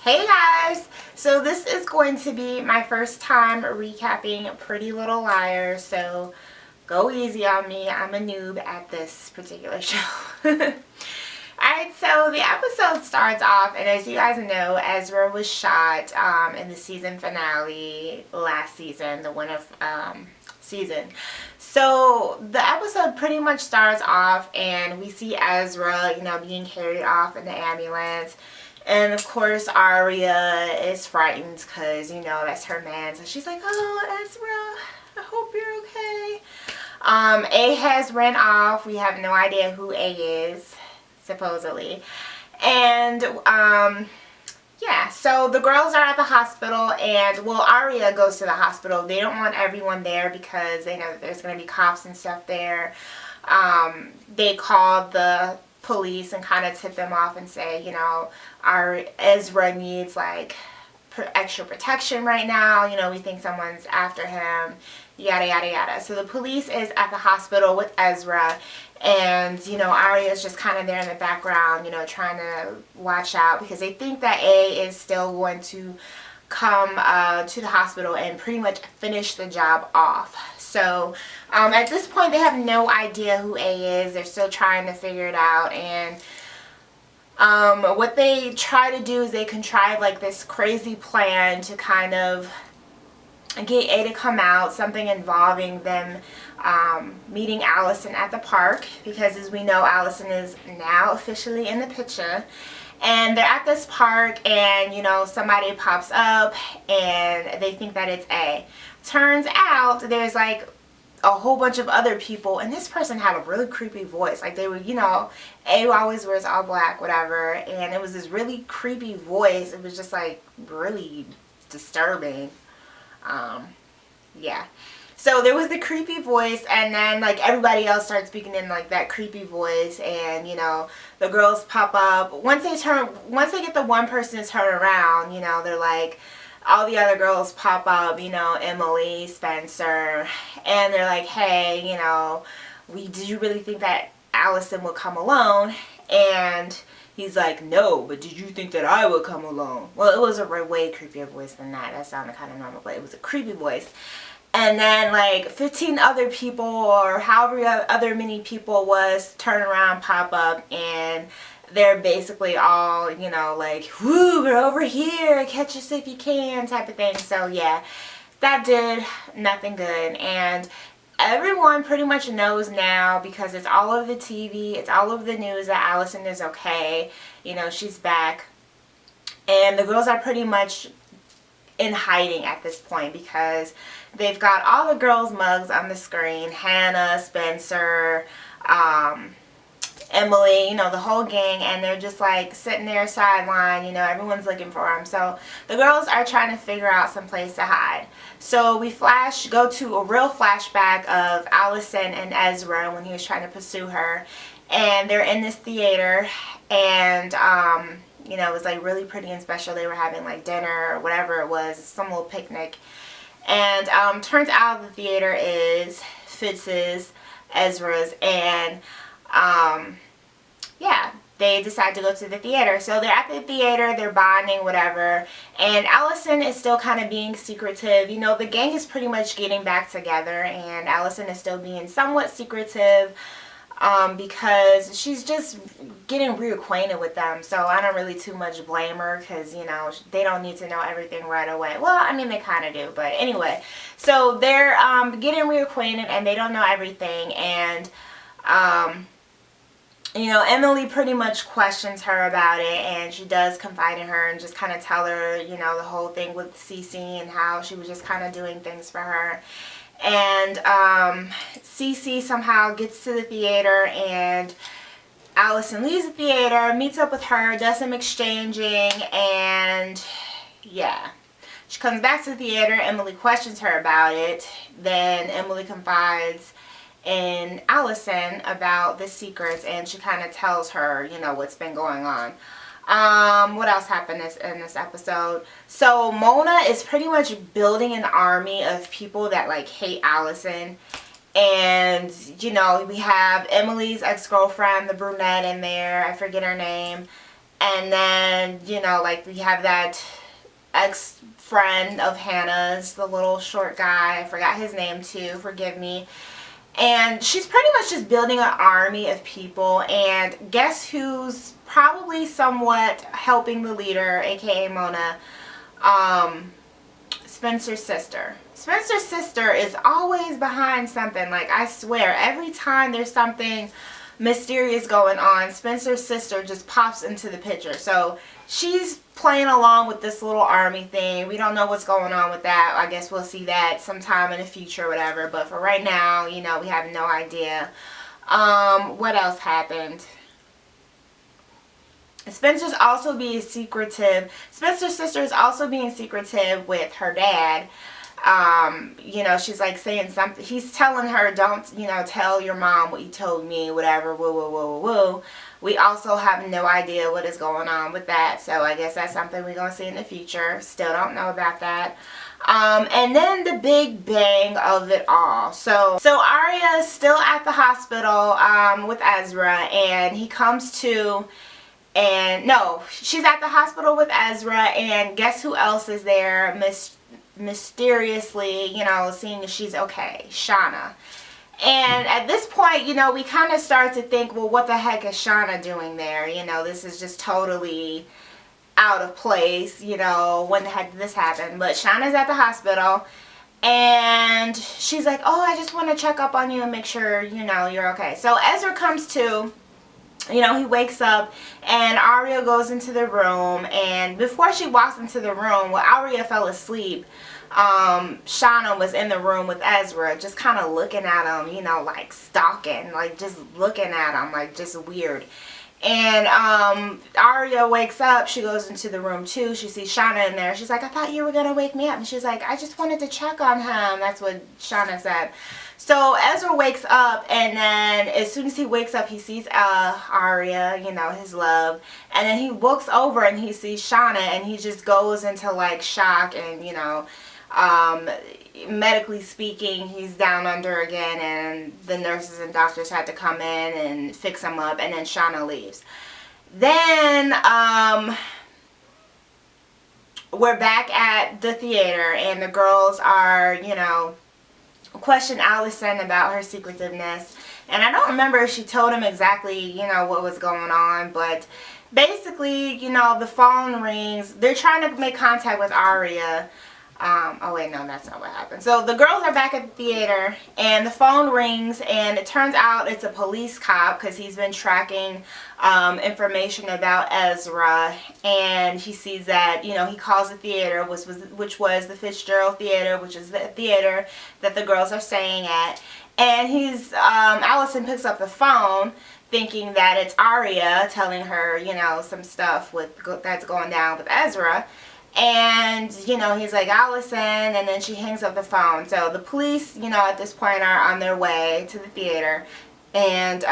Hey guys! So this is going to be my first time recapping Pretty Little Liars, so go easy on me. I'm a noob at this particular show. Alright, so the episode starts off, and as you guys know, Ezra was shot in the season finale last season, the winter season. So the episode pretty much starts off, and we see Ezra, being carried off in the ambulance. And of course, Aria is frightened because, that's her man. So she's like, oh, Ezra, I hope you're okay. A has ran off. We have no idea who A is, supposedly. And, yeah, so the girls are at the hospital. And, well, Aria goes to the hospital. They don't want everyone there because they know that there's going to be cops and stuff there. They called the police and kind of tip them off and say, our Ezra needs like extra protection right now. We think someone's after him, yada yada yada. So the police is at the hospital with Ezra, and Arya's just kind of there in the background, trying to watch out because they think that A is still going to come to the hospital and pretty much finish the job off. So at this point they have no idea who A is. They're still trying to figure it out, and what they try to do is they contrive like this crazy plan to kind of get A to come out, something involving them meeting Allison at the park, because as we know, Allison is now officially in the picture. And they're at this park, and somebody pops up and they think that it's A. Turns out there's like a whole bunch of other people, and this person had a really creepy voice. Like they were, A always wears all black, whatever, and it was this really creepy voice. It was just like really disturbing. Yeah. So there was the creepy voice, and then like everybody else started speaking in like that creepy voice, and the girls pop up. Once they get the one person to turn around, they're like, all the other girls pop up, Emily, Spencer, and they're like, hey, did you really think that Allison would come alone? And he's like, no, but did you think that I would come alone? Well, it was a way creepier voice than that. That sounded kind of normal, but it was a creepy voice. And then like 15 other people, or however other many people was, turn around, pop up, and they're basically all, like, woo, we're over here, catch us if you can, type of thing. So yeah, that did nothing good. And everyone pretty much knows now, because it's all over the TV, it's all over the news, that Allison is okay. She's back. And the girls are pretty much in hiding at this point, because they've got all the girls' mugs on the screen. Hannah, Spencer, Emily, the whole gang, and they're just like sitting there sideline, everyone's looking for them. So the girls are trying to figure out some place to hide. So we go to a real flashback of Allison and Ezra when he was trying to pursue her, and they're in this theater, and it was like really pretty and special. They were having like dinner or whatever it was, some little picnic. And turns out the theater is Fitz's, Ezra's, and yeah, they decide to go to the theater. So they're at the theater, they're bonding, whatever, and Allison is still kind of being secretive. The gang is pretty much getting back together, and Allison is still being somewhat secretive because she's just getting reacquainted with them. So I don't really too much blame her, because they don't need to know everything right away. Well, I mean, they kind of do, but anyway. So they're getting reacquainted, and they don't know everything, and Emily pretty much questions her about it, and she does confide in her and just kind of tell her, the whole thing with Cece and how she was just kind of doing things for her. And Cece somehow gets to the theater, and Allison leaves the theater, meets up with her, does some exchanging, and yeah. She comes back to the theater, Emily questions her about it, then Emily confides in Allison about the secrets, and she kind of tells her, what's been going on. What else happened in this episode? So Mona is pretty much building an army of people that like hate Allison, and we have Emily's ex-girlfriend, the brunette, in there. I forget her name. And then, you know, like we have that ex-friend of Hannah's, the little short guy. I forgot his name too, forgive me. And she's pretty much just building an army of people. And guess who's probably somewhat helping the leader, aka Mona? Spencer's sister. Spencer's sister is always behind something. Like, I swear, every time there's something mysterious going on, Spencer's sister just pops into the picture. So she's playing along with this little army thing. We don't know what's going on with that. I guess we'll see that sometime in the future or whatever. But for right now, you know, we have no idea. What else happened? Spencer's also being secretive. Spencer's sister is also being secretive with her dad. You know, she's like saying something. He's telling her, don't, you know, tell your mom what you told me, whatever, woo, woo, woo, woo. We also have no idea what is going on with that. So I guess that's something we're going to see in the future. Still don't know about that. And then the big bang of it all. So Arya's still at the hospital, with Ezra, and he comes to. And no, she's at the hospital with Ezra, and guess who else is there mysteriously, you know, seeing if she's okay? Shauna. And at this point, you know, we kind of start to think, well, what the heck is Shauna doing there? You know, this is just totally out of place. You know, when the heck did this happen? But Shauna's at the hospital, and she's like, oh, I just want to check up on you and make sure, you know, you're okay. So Ezra comes to. You know, he wakes up, and Arya goes into the room, and before she walks into the room, well, Arya fell asleep. Shauna was in the room with Ezra, just kind of looking at him, you know, like stalking, like just looking at him, like just weird. And Arya wakes up, she goes into the room too, she sees Shauna in there. She's like, I thought you were going to wake me up. And she's like, I just wanted to check on him. That's what Shauna said. So Ezra wakes up, and then as soon as he wakes up, he sees Arya, you know, his love. And then he looks over and he sees Shauna, and he just goes into like shock, and, you know, medically speaking, he's down under again, and the nurses and doctors had to come in and fix him up, and then Shauna leaves. Then we're back at the theater, and the girls are, you know, question Allison about her secretiveness. And I don't remember if she told him exactly, you know, what was going on, but basically, you know, the phone rings. They're trying to make contact with Arya. Oh wait, no, that's not what happened. So the girls are back at the theater, and the phone rings, and it turns out it's a police cop, because he's been tracking information about Ezra, and he sees that, you know, he calls the theater, which was the Fitzgerald Theater, which is the theater that the girls are staying at, and Allison picks up the phone, thinking that it's Arya telling her, you know, some stuff that's going down with Ezra. And, you know, he's like, Allison, and then she hangs up the phone. So the police, you know, at this point are on their way to the theater. And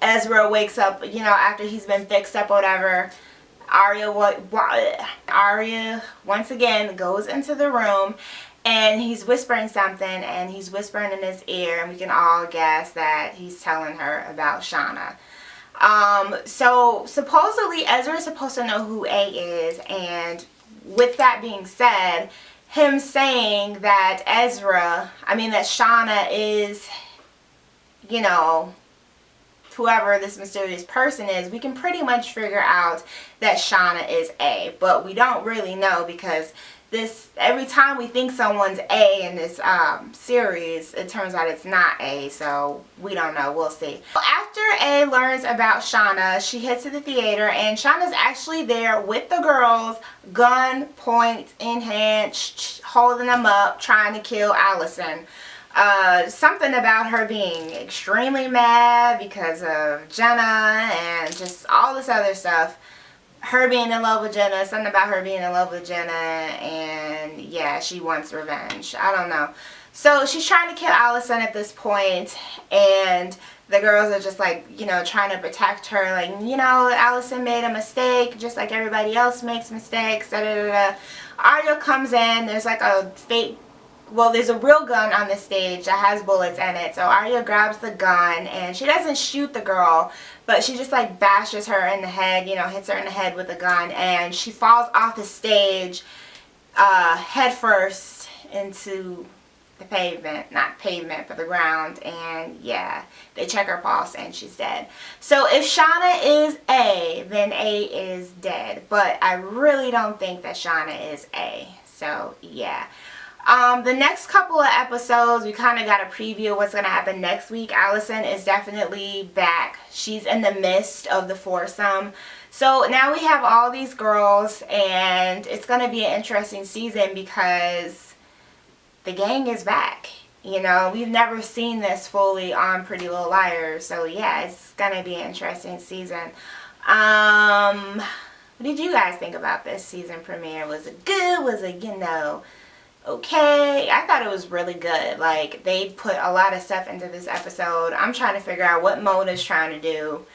Ezra wakes up, you know, after he's been fixed up or whatever. Arya once again goes into the room, and he's whispering something, and he's whispering in his ear, and we can all guess that he's telling her about Shauna. So supposedly Ezra is supposed to know who A is, and with that being said, him saying that that Shauna is, you know, whoever this mysterious person is, we can pretty much figure out that Shauna is A, but we don't really know, because every time we think someone's A in this series, it turns out it's not A, so we don't know. We'll see. After A learns about Shauna, she heads to the theater, and Shauna's actually there with the girls, gun point in hand, holding them up, trying to kill Allison. Something about her being extremely mad because of Jenna and just all this other stuff. Her being in love with Jenna, something about her being in love with Jenna, and yeah, she wants revenge. I don't know. So she's trying to kill Allison at this point, and the girls are just like, you know, trying to protect her, like, you know, Allison made a mistake, just like everybody else makes mistakes, da da da da. Arya comes in, there's like a fake well, there's a real gun on the stage that has bullets in it. So Arya grabs the gun and she doesn't shoot the girl, but she just like bashes her in the head, you know, hits her in the head with a gun, and she falls off the stage head first into the pavement, not pavement, but the ground, and yeah, they check her pulse and she's dead. So if Shauna is A, then A is dead, but I really don't think that Shauna is A. So yeah. The next couple of episodes, we kind of got a preview of what's going to happen next week. Allison is definitely back. She's in the midst of the foursome. So now we have all these girls, and it's going to be an interesting season because the gang is back. You know, we've never seen this fully on Pretty Little Liars. So yeah, it's going to be an interesting season. What did you guys think about this season premiere? Was it good? Was it, you know, okay? I thought it was really good. Like, they put a lot of stuff into this episode. I'm trying to figure out what Mona's trying to do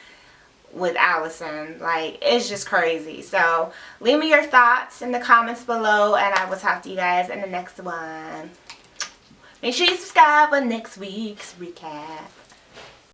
with Allison. Like, it's just crazy. So leave me your thoughts in the comments below, and I will talk to you guys in the next one. Make sure you subscribe for next week's recap.